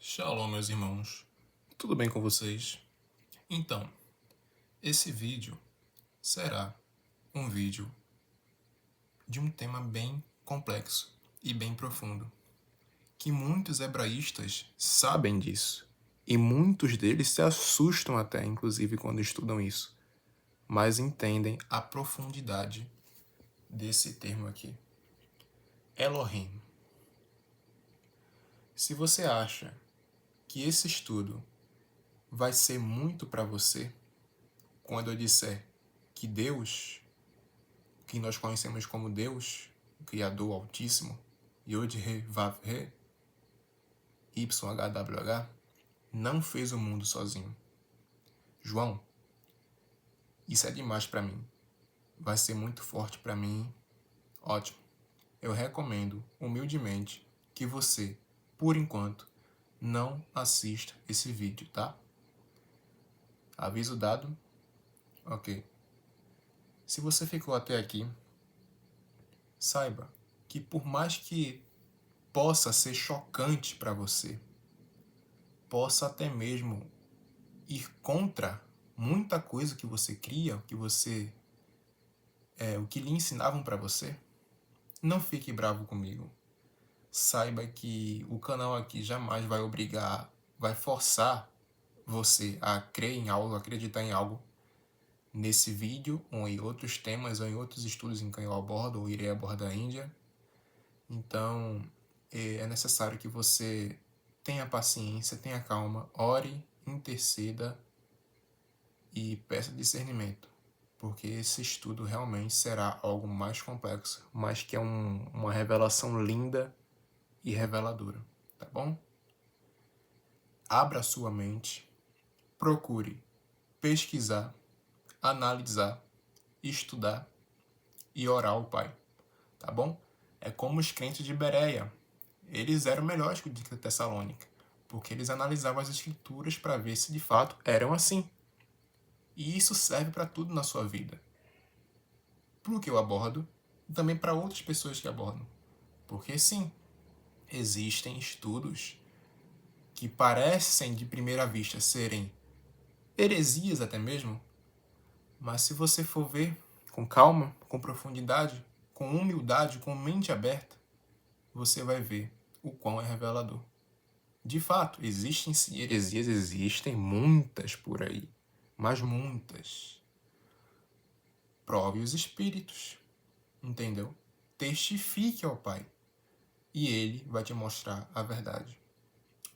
Shalom, meus irmãos. Tudo bem com vocês? Então, esse vídeo será um vídeo de um tema bem complexo e bem profundo, que muitos hebraístas sabem disso, e muitos deles se assustam até, inclusive, quando estudam isso, mas entendem a profundidade desse termo aqui. Elohim. Se você acha que esse estudo vai ser muito para você, quando eu disser que Deus, que nós conhecemos como Deus, o Criador Altíssimo, Yod-He-Vav-He, YHWH, não fez o mundo sozinho. João, isso é demais para mim. Vai ser muito forte para mim. Ótimo. Eu recomendo, humildemente, que você, por enquanto, não assista esse vídeo, tá? Aviso dado? Ok. Se você ficou até aqui, saiba que por mais que possa ser chocante para você, possa até mesmo ir contra muita coisa que você cria, o que lhe ensinavam para você, não fique bravo comigo. Saiba que o canal aqui jamais vai forçar você a crer em algo, acreditar em algo nesse vídeo, ou em outros temas, ou em outros estudos em que eu abordo, ou irei abordar a Índia. Então, é necessário que você tenha paciência, tenha calma, ore, interceda e peça discernimento, porque esse estudo realmente será algo mais complexo, mas que é uma revelação linda e reveladora, tá bom? Abra sua mente, procure pesquisar, analisar, estudar e orar ao Pai, tá bom? É como os crentes de Bereia. Eles eram melhores que o de Tessalônica, porque eles analisavam as escrituras para ver se de fato eram assim. E isso serve para tudo na sua vida. Para o que eu abordo, e também para outras pessoas que abordam. Porque sim, existem estudos que parecem de primeira vista serem heresias até mesmo, mas se você for ver com calma, com profundidade, com humildade, com mente aberta, você vai ver o quão é revelador. De fato, existem sim heresias, existem muitas por aí, mas muitas. Prove os espíritos, entendeu? Testifique ao Pai e Ele vai te mostrar a verdade.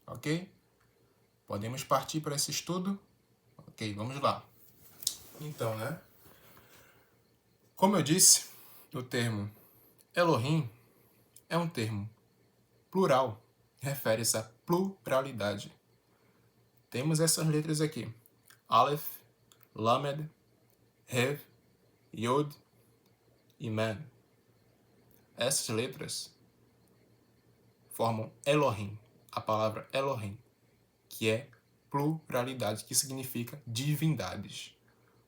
Ok? Podemos partir para esse estudo? Ok, vamos lá. Então, né? Como eu disse, o termo Elohim é um termo plural, refere-se à pluralidade. Temos essas letras aqui: Aleph, Lamed, Rev, Yod e Men. Essas letras formam Elohim, a palavra Elohim, que é pluralidade, que significa divindades.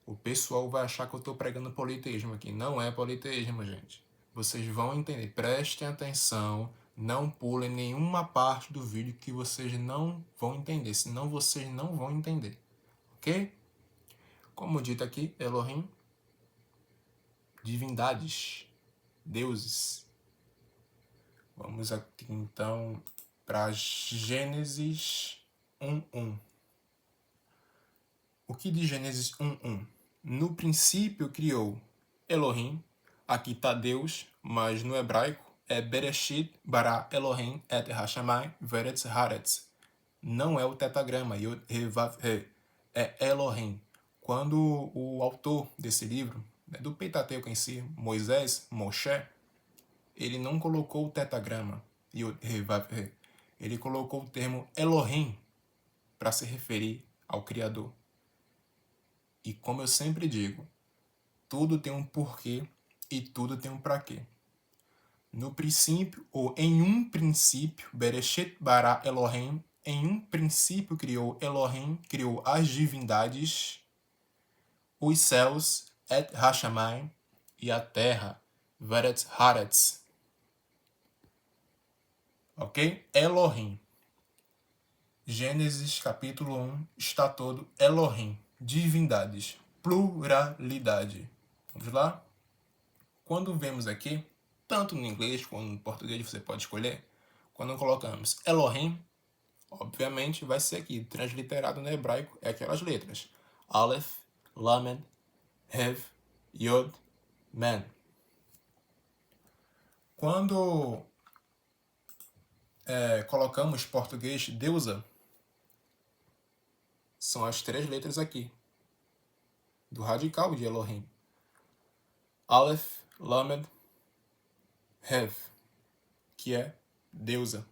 O pessoal vai achar que eu estou pregando politeísmo aqui. Não é politeísmo, gente. Vocês vão entender. Prestem atenção. Não pulem nenhuma parte do vídeo que vocês não vão entender. Senão vocês não vão entender. Ok? Como dito aqui, Elohim, divindades, deuses. Vamos aqui então para Gênesis 1:1. O que diz Gênesis 1:1? No princípio criou Elohim, aqui está Deus, mas no hebraico é Bereshit bara Elohim et hashamai veretz haaretz. Não é o tetagrama, Yod He Vav He, é Elohim. Quando o autor desse livro, do Pentateuco em si, Moisés, Moshe, ele não colocou o tetagrama, Yod He Vav He. Ele colocou o termo Elohim para se referir ao Criador. E como eu sempre digo, tudo tem um porquê e tudo tem um para quê. No princípio, ou em um princípio, Bereshit bara Elohim, em um princípio criou Elohim, criou as divindades, os céus, et hashamayim, e a terra, veretz haaretz. Ok? Elohim. Gênesis capítulo 1 está todo Elohim, divindades, pluralidade. Vamos lá? Quando vemos aqui, tanto no inglês quanto no português você pode escolher, quando colocamos Elohim, obviamente vai ser aqui, transliterado no hebraico, é aquelas letras. Aleph, Lamed, Hev, Yod, Men. Quando colocamos português deusa, são as 3 letras aqui, do radical de Elohim. Aleph, Lamed, Hev, que é deusa.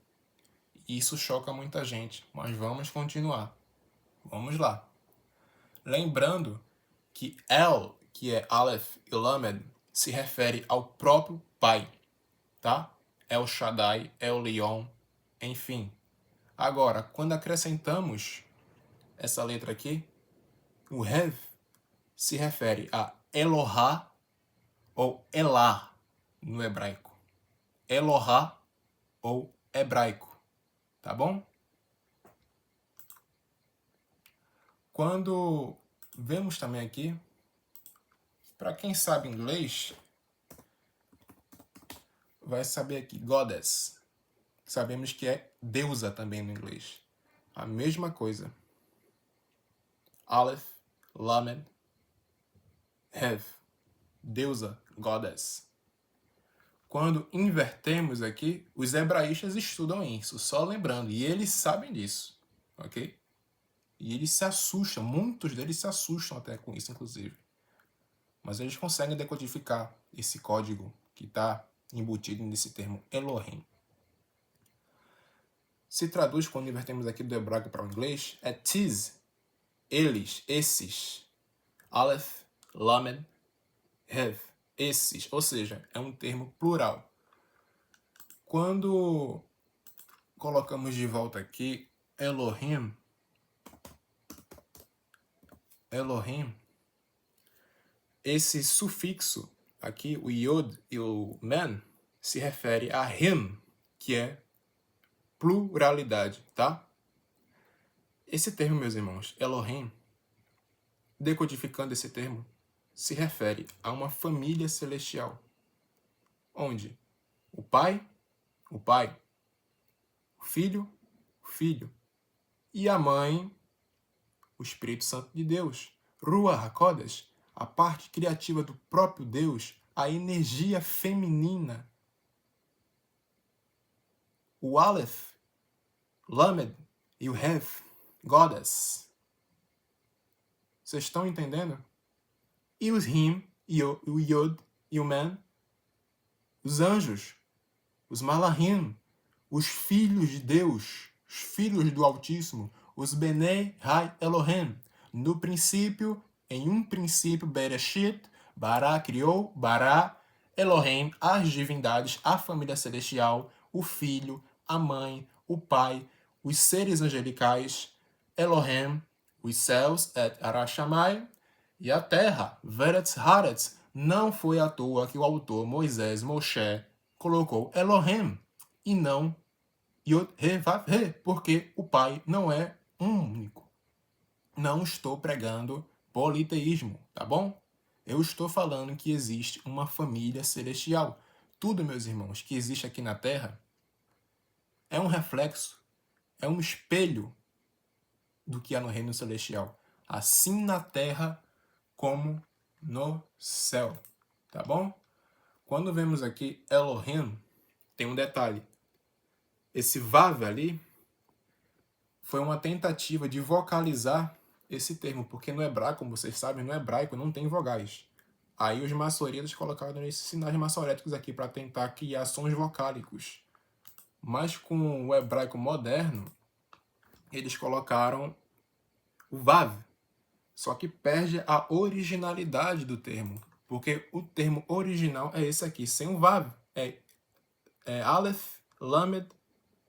Isso choca muita gente, mas vamos continuar. Vamos lá. Lembrando que El, que é Aleph e Lamed, se refere ao próprio Pai, tá? El Shaddai, El Leon, enfim. Agora, quando acrescentamos essa letra aqui, o Hev se refere a Elohá ou Elá no hebraico. Elohá ou hebraico, tá bom? Quando vemos também aqui, para quem sabe inglês, vai saber aqui, goddess. Sabemos que é deusa também no inglês. A mesma coisa. Aleph, Lamed, Hev. Deusa, goddess. Quando invertemos aqui, os hebraístas estudam isso, só lembrando. E eles sabem disso, ok? E eles se assustam, muitos deles se assustam até com isso, inclusive. Mas eles conseguem decodificar esse código que está embutido nesse termo Elohim. Se traduz, quando invertemos aqui do hebraico para o inglês, é tis, eles, esses. Aleph, Lamed, Hev, esses. Ou seja, é um termo plural. Quando colocamos de volta aqui Elohim, esse sufixo aqui, o Yod e o Men, se refere a Him, que é pluralidade, tá? Esse termo, meus irmãos, Elohim, decodificando esse termo, se refere a uma família celestial, onde o Pai, o Filho, e a Mãe, o Espírito Santo de Deus, Ruach HaKodesh, a parte criativa do próprio Deus, a energia feminina. O Aleph, Lamed e o Hev, Goddess. Vocês estão entendendo? E os Him, o Yod e o Men, os anjos, os Malahim, os filhos de Deus, os filhos do Altíssimo, os Benei Hai Elohim. No princípio, em um princípio, Bereshit, Bará criou, Bará, Elohim, as divindades, a família celestial, o Filho, a Mãe, o Pai, os seres angelicais, Elohim, os céus, et Arashamai, e a terra, Veretz Haaretz. Não foi à toa que o autor Moisés, Moshe, colocou Elohim e não Yod He Vav He, porque o Pai não é um único. Não estou pregando politeísmo, tá bom? Eu estou falando que existe uma família celestial. Tudo, meus irmãos, que existe aqui na Terra é um reflexo, é um espelho do que há no reino celestial. Assim na Terra como no céu, tá bom? Quando vemos aqui Elohim, tem um detalhe. Esse Vav ali foi uma tentativa de vocalizar esse termo, porque no hebraico, como vocês sabem, no hebraico não tem vogais. Aí os maçoretas colocaram esses sinais maçoréticos aqui para tentar criar sons vocálicos. Mas com o hebraico moderno, eles colocaram o Vav, só que perde a originalidade do termo, porque o termo original é esse aqui, sem o Vav. É Aleph, Lamed,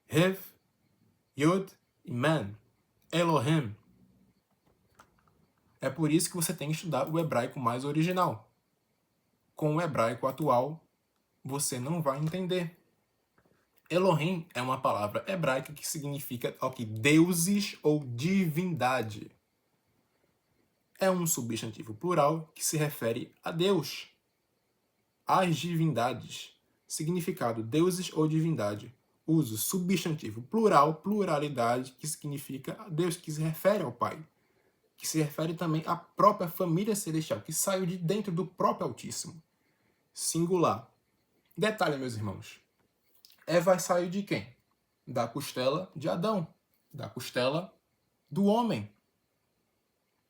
Hev, Yod e Men. Elohim. É por isso que você tem que estudar o hebraico mais original. Com o hebraico atual, você não vai entender. Elohim é uma palavra hebraica que significa deuses ou divindade. É um substantivo plural que se refere a Deus, às divindades. Significado: deuses ou divindade. Uso: substantivo plural, pluralidade, que significa Deus, que se refere ao Pai, que se refere também à própria família celestial, que saiu de dentro do próprio Altíssimo. Singular. Detalhe, meus irmãos. Eva saiu de quem? Da costela de Adão, da costela do homem.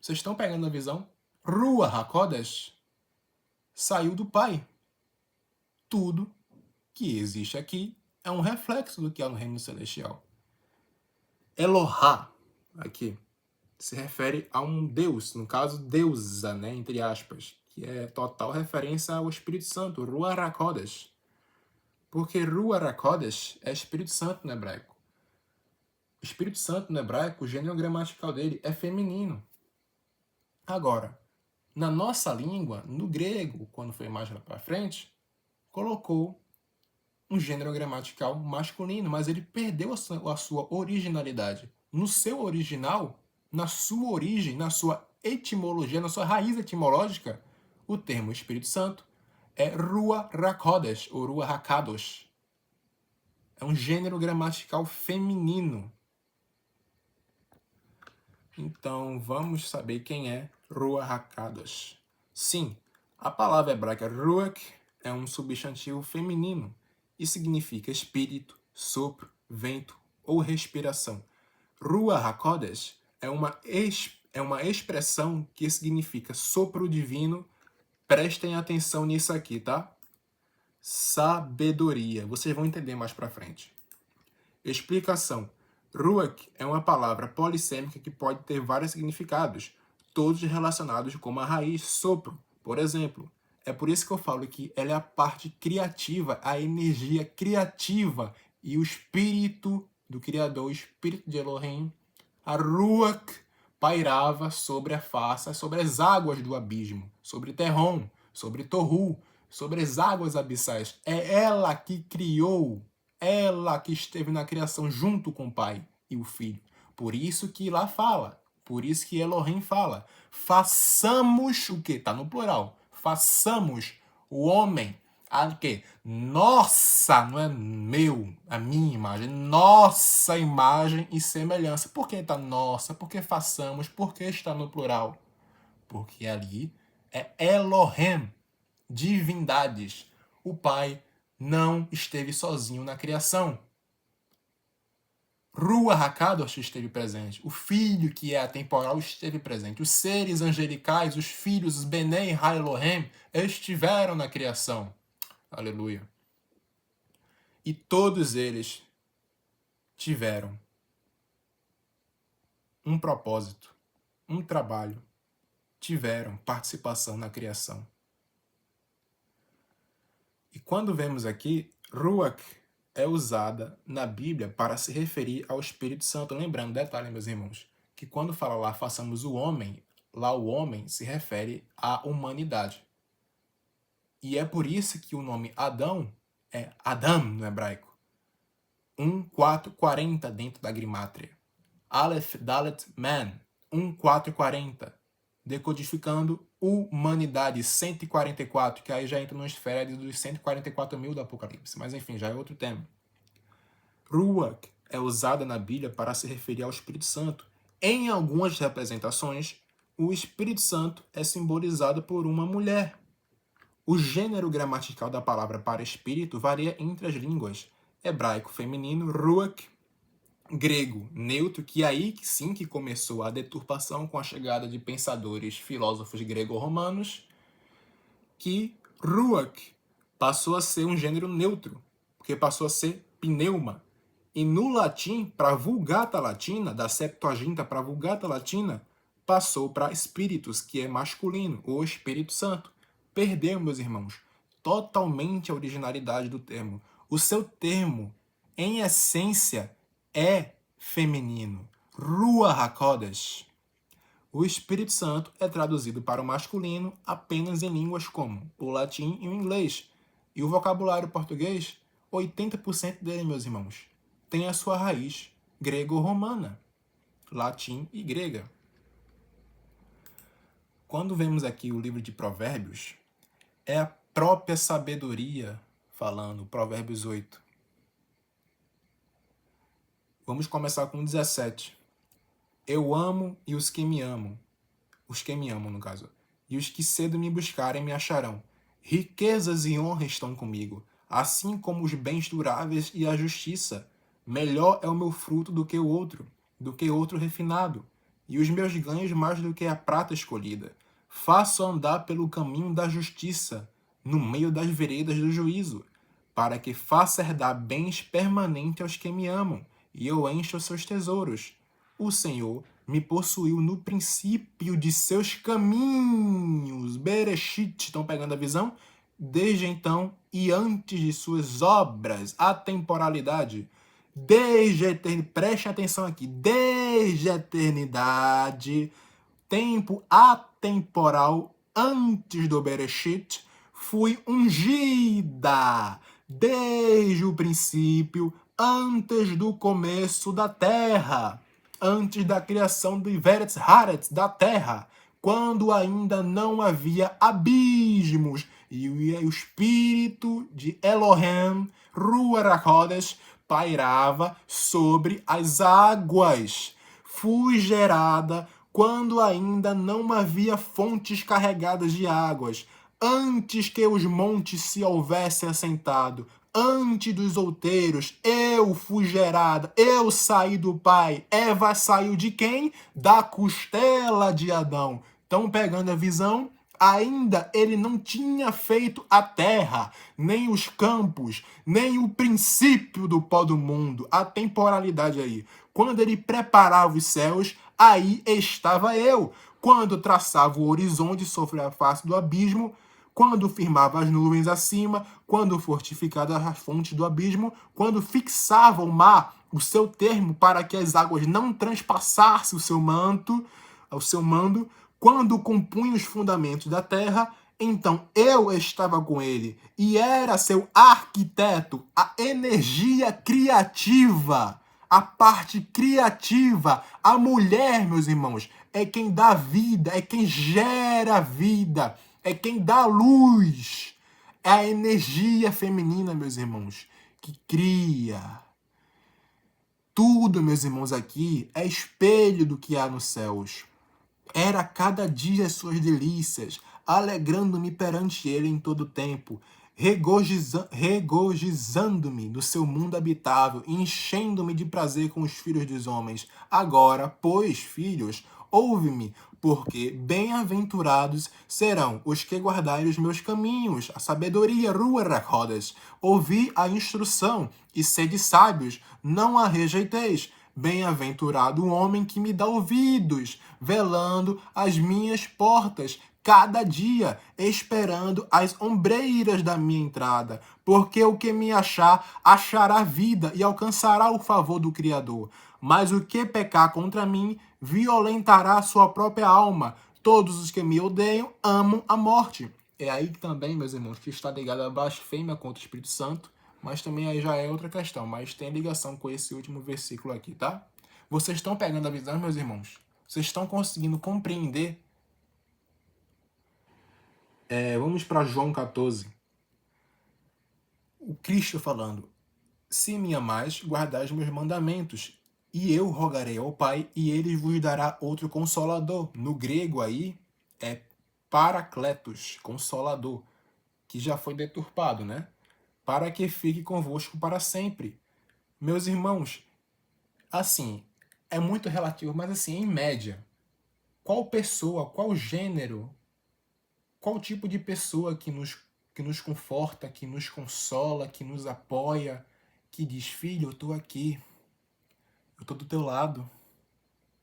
Vocês estão pegando a visão? Ruach HaKodesh saiu do Pai. Tudo que existe aqui é um reflexo do que há no reino celestial. Elohá, aqui, se refere a um Deus, no caso, deusa, né, entre aspas, que é total referência ao Espírito Santo, Ruach HaKodesh. Porque Ruach HaKodesh é Espírito Santo no hebraico. O Espírito Santo no hebraico, o gênero gramatical dele é feminino. Agora, na nossa língua, no grego, quando foi mais lá para frente, colocou um gênero gramatical masculino, mas ele perdeu a sua originalidade. No seu original, na sua origem, na sua etimologia, na sua raiz etimológica, o termo Espírito Santo é Ruach HaKodesh, ou Ruach HaKadosh. É um gênero gramatical feminino. Então, vamos saber quem é Ruach HaKadosh. Sim, a palavra hebraica Ruach é um substantivo feminino e significa espírito, sopro, vento ou respiração. Ruach HaKodesh é uma expressão que significa sopro divino. Prestem atenção nisso aqui, tá? Sabedoria. Vocês vão entender mais pra frente. Explicação. Ruach é uma palavra polissêmica que pode ter vários significados, todos relacionados com a raiz sopro. Por exemplo, é por isso que eu falo que ela é a parte criativa, a energia criativa e o espírito do Criador, o espírito de Elohim. A Ruach pairava sobre a face, sobre as águas do abismo, sobre Terrom, sobre Torru, sobre as águas abissais. É ela que criou, ela que esteve na criação junto com o Pai e o Filho. Por isso que lá fala, por isso que Elohim fala, façamos o quê? Está no plural. Façamos o homem a quê? Nossa, não é meu, a minha imagem, nossa imagem e semelhança. Por que está nossa? Por que façamos? Por que está no plural? Porque ali é Elohim, divindades. O Pai não esteve sozinho na criação. Ruach HaKadosh esteve presente. O Filho, que é atemporal, esteve presente. Os seres angelicais, os filhos, os Benei Ha-Elohim, estiveram na criação. Aleluia. E todos eles tiveram um propósito, um trabalho, tiveram participação na criação. E quando vemos aqui, Ruach é usada na Bíblia para se referir ao Espírito Santo. Lembrando, detalhe, meus irmãos, que quando fala lá, façamos o homem, lá o homem se refere à humanidade. E é por isso que o nome Adão é Adam no hebraico. 1440 dentro da Grimátria. Aleph Dalet Man, 1440. Decodificando humanidade, 144, que aí já entra no esfera dos 144 mil do Apocalipse. Mas enfim, já é outro tema. Ruach é usada na Bíblia para se referir ao Espírito Santo. Em algumas representações, o Espírito Santo é simbolizado por uma mulher. O gênero gramatical da palavra para espírito varia entre as línguas. Hebraico feminino, Ruach, grego neutro, que aí sim que começou a deturpação com a chegada de pensadores, filósofos grego-romanos, que Ruach passou a ser um gênero neutro, porque passou a ser pneuma. E no latim, para a Vulgata Latina, da Septuaginta para a Vulgata Latina, passou para Spiritus, que é masculino, ou Espírito Santo. Perdeu, meus irmãos, totalmente a originalidade do termo. O seu termo, em essência, é feminino. Ruach HaKodesh. O Espírito Santo é traduzido para o masculino apenas em línguas como o latim e o inglês. E o vocabulário português 80% dele, meus irmãos, tem a sua raiz grego-romana, latim e grega. Quando vemos aqui o livro de Provérbios, é a própria sabedoria falando, Provérbios 8. Vamos começar com 17. Eu amo e os que me amam. Os que me amam, no caso. E os que cedo me buscarem me acharão. Riquezas e honra estão comigo, assim como os bens duráveis e a justiça. Melhor é o meu fruto do que outro refinado, e os meus ganhos mais do que a prata escolhida. Faço andar pelo caminho da justiça, no meio das veredas do juízo, para que faça herdar bens permanentes aos que me amam, e eu encho os seus tesouros. O Senhor me possuiu no princípio de seus caminhos. Bereshit, estão pegando a visão? Desde então e antes de suas obras, a temporalidade. Desde a eternidade, preste atenção aqui, desde a eternidade, tempo atemporal, antes do Bereshit, fui ungida desde o princípio, antes do começo da terra, antes da criação do Iveretz Haaretz, da terra, quando ainda não havia abismos, e o espírito de Elohim, Ruach HaKodesh, pairava sobre as águas. Fui gerada quando ainda não havia fontes carregadas de águas, antes que os montes se houvessem assentado, antes dos outeiros, eu fui gerada, eu saí do Pai. Eva saiu de quem? Da costela de Adão. Estão pegando a visão? Ainda ele não tinha feito a terra, nem os campos, nem o princípio do pó do mundo, a temporalidade aí. Quando ele preparava os céus, aí estava eu. Quando traçava o horizonte sobre a face do abismo, quando firmava as nuvens acima, quando fortificava as fontes do abismo, quando fixava o mar, o seu termo, para que as águas não transpassassem o seu mando, quando compunha os fundamentos da terra, então eu estava com ele e era seu arquiteto, a energia criativa, a parte criativa, a mulher, meus irmãos, é quem dá vida, é quem gera vida, é quem dá luz. É a energia feminina, meus irmãos, que cria. Tudo, meus irmãos, aqui é espelho do que há nos céus. Era cada dia as suas delícias, alegrando-me perante ele em todo tempo, regozijando-me no seu mundo habitável, enchendo-me de prazer com os filhos dos homens. Agora, pois, filhos, ouve-me, porque bem-aventurados serão os que guardarem os meus caminhos, a sabedoria, Ruach HaKodesh. Ouvi a instrução e sede sábios, não a rejeiteis. Bem-aventurado o homem que me dá ouvidos, velando as minhas portas, cada dia, esperando as ombreiras da minha entrada, porque o que me achar, achará vida e alcançará o favor do Criador. Mas o que pecar contra mim, violentará a sua própria alma. Todos os que me odeiam amam a morte. É aí que também, meus irmãos, que está ligado a blasfêmia contra o Espírito Santo, mas também aí já é outra questão, mas tem ligação com esse último versículo aqui, tá? Vocês estão pegando a visão, meus irmãos? Vocês estão conseguindo compreender? Vamos para João 14. O Cristo falando, se me amais, guardai os meus mandamentos, e eu rogarei ao Pai, e ele vos dará outro Consolador. No grego aí é Paracletos, Consolador, que já foi deturpado, né? Para que fique convosco para sempre. Meus irmãos, assim, é muito relativo, mas assim, em média, qual pessoa, qual gênero, qual tipo de pessoa que nos conforta, que nos consola, que nos apoia, que diz, filho, eu estou aqui, eu estou do teu lado,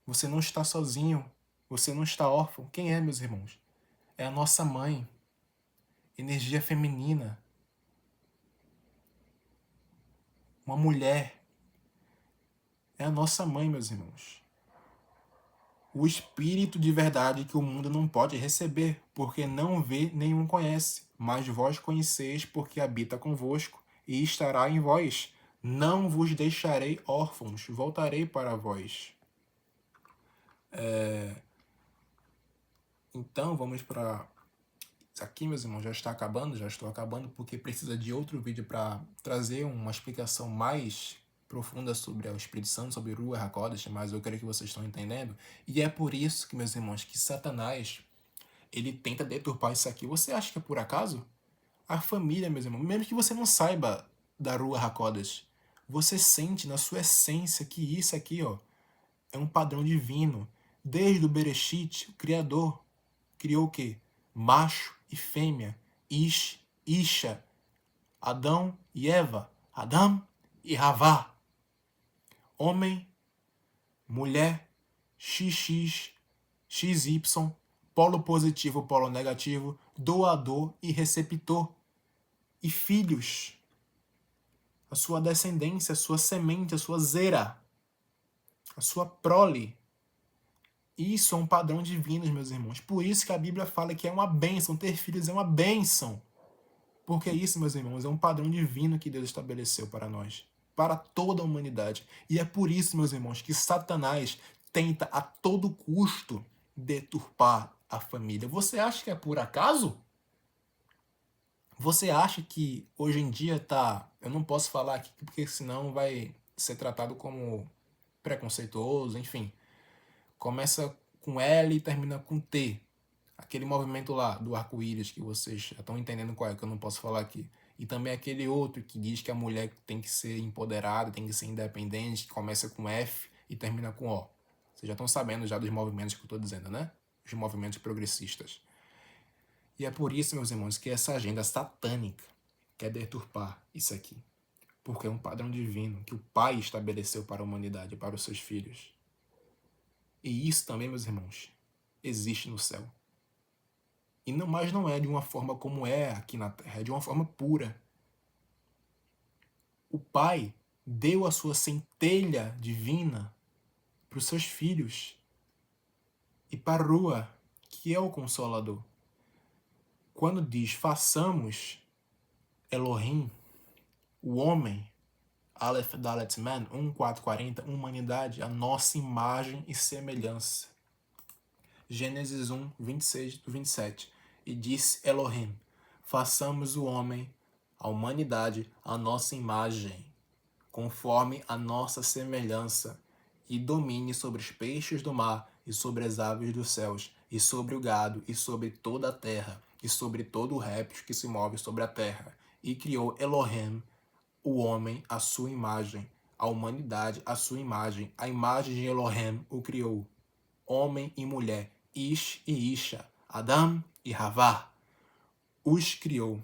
você não está sozinho, você não está órfão. Quem é, meus irmãos? É a nossa mãe, energia feminina, uma mulher. É a nossa mãe, meus irmãos. O Espírito de verdade que o mundo não pode receber, porque não vê nenhum conhece, mas vós conheceis porque habita convosco e estará em vós. Não vos deixarei órfãos, voltarei para vós. Então, vamos para... Aqui, meus irmãos, já estou acabando, porque precisa de outro vídeo para trazer uma explicação mais profunda sobre o Espírito Santo, sobre o Ruach HaKodesh, mas eu creio que vocês estão entendendo. E é por isso que, meus irmãos, que Satanás, ele tenta deturpar isso aqui. Você acha que é por acaso? A família, meus irmãos, mesmo que você não saiba da Ruach HaKodesh, você sente na sua essência que isso aqui, ó, é um padrão divino. Desde o Bereshit, o Criador criou o quê? Macho e fêmea, Ish, Isha, Adão e Eva, Adam e Havá, homem, mulher, XX, XY, polo positivo, polo negativo, doador e receptor, e filhos, a sua descendência, a sua semente, a sua zera, a sua prole. Isso é um padrão divino, meus irmãos. Por isso que a Bíblia fala que é uma bênção, ter filhos é uma bênção. Porque isso, meus irmãos, é um padrão divino que Deus estabeleceu para nós, para toda a humanidade. E é por isso, meus irmãos, que Satanás tenta a todo custo deturpar a família. Você acha que é por acaso? Você acha que hoje em dia tá... Eu não posso falar aqui porque senão vai ser tratado como preconceituoso, enfim. Começa com L e termina com T. Aquele movimento lá do arco-íris que vocês já estão entendendo qual é, que eu não posso falar aqui. E também aquele outro que diz que a mulher tem que ser empoderada, tem que ser independente, que começa com F e termina com O. Vocês já estão sabendo já dos movimentos que eu estou dizendo, né? Os movimentos progressistas. E é por isso, meus irmãos, que essa agenda satânica quer deturpar isso aqui. Porque é um padrão divino que o Pai estabeleceu para a humanidade, para os seus filhos. E isso também, meus irmãos, existe no céu. E não, mas não é de uma forma como é aqui na Terra, é de uma forma pura. O Pai deu a sua centelha divina para os seus filhos e para a Rua, que é o Consolador. Quando diz façamos Elohim, o homem, Aleph Dalet Man, 1.4.40, humanidade, a nossa imagem e semelhança. Gênesis 1, 26 e 27. E disse Elohim, façamos o homem, a humanidade, a nossa imagem, conforme a nossa semelhança, e domine sobre os peixes do mar, e sobre as aves dos céus, e sobre o gado, e sobre toda a terra, e sobre todo o réptil que se move sobre a terra. E criou Elohim, o homem, a sua imagem, a humanidade, a sua imagem. A imagem de Elohim o criou, homem e mulher, Ish e Isha, Adam e Havá, os criou.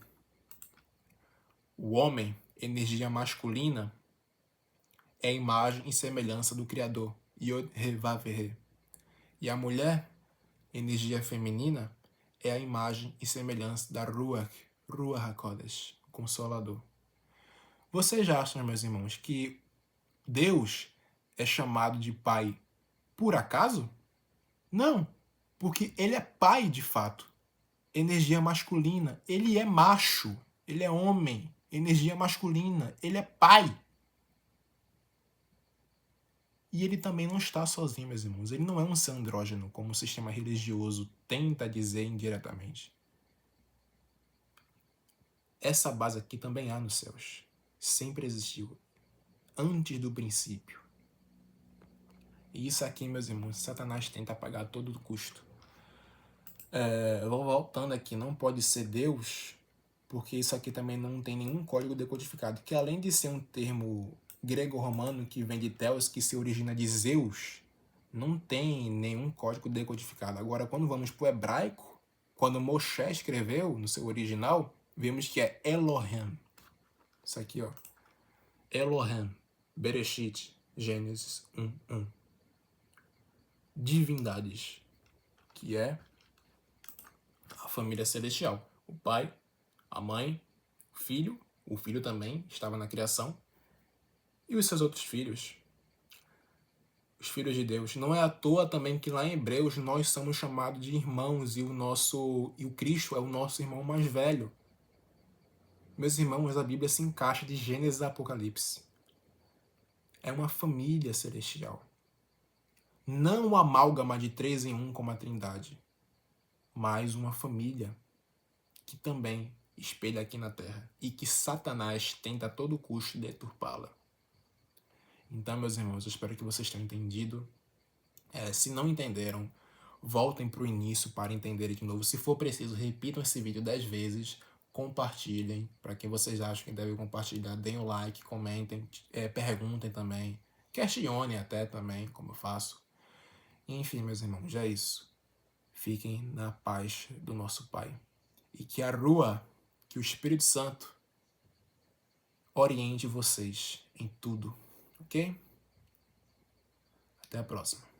O homem, energia masculina, é a imagem e semelhança do Criador, Yod He Vav He. E a mulher, energia feminina, é a imagem e semelhança da Ruach HaKodesh, Consolador. Vocês acham, meus irmãos, que Deus é chamado de Pai por acaso? Não, porque ele é Pai de fato. Energia masculina, ele é macho, ele é homem. Energia masculina, ele é Pai. E ele também não está sozinho, meus irmãos. Ele não é um ser andrógeno, como o sistema religioso tenta dizer indiretamente. Essa base aqui também há nos céus. Sempre existiu. Antes do princípio. E isso aqui, meus irmãos, Satanás tenta apagar a todo custo. Voltando aqui, não pode ser Deus, porque isso aqui também não tem nenhum código decodificado. Que além de ser um termo grego-romano que vem de Theos, que se origina de Zeus, não tem nenhum código decodificado. Agora, quando vamos para o hebraico, quando Moshe escreveu no seu original, vemos que é Elohim. Isso aqui, ó. Elohim, Bereshit, Gênesis 1:1. Divindades, que é a família celestial. O pai, a mãe, o filho também estava na criação, e os seus outros filhos, os filhos de Deus. Não é à toa também que lá em Hebreus nós somos chamados de irmãos, e o Cristo é o nosso irmão mais velho. Meus irmãos, a Bíblia se encaixa de Gênesis a Apocalipse. É uma família celestial. Não uma amálgama de 3 em 1 como a Trindade, mas uma família que também espelha aqui na Terra e que Satanás tenta a todo custo deturpá-la. Então, meus irmãos, eu espero que vocês tenham entendido. Se não entenderam, voltem para o início para entenderem de novo. Se for preciso, repitam esse vídeo 10 vezes, compartilhem. Para quem vocês acham que deve compartilhar, deem o like, comentem, perguntem também. Questionem até também, como eu faço. Enfim, meus irmãos, já é isso. Fiquem na paz do nosso Pai. E que a Rua, que o Espírito Santo, oriente vocês em tudo, ok? Até a próxima.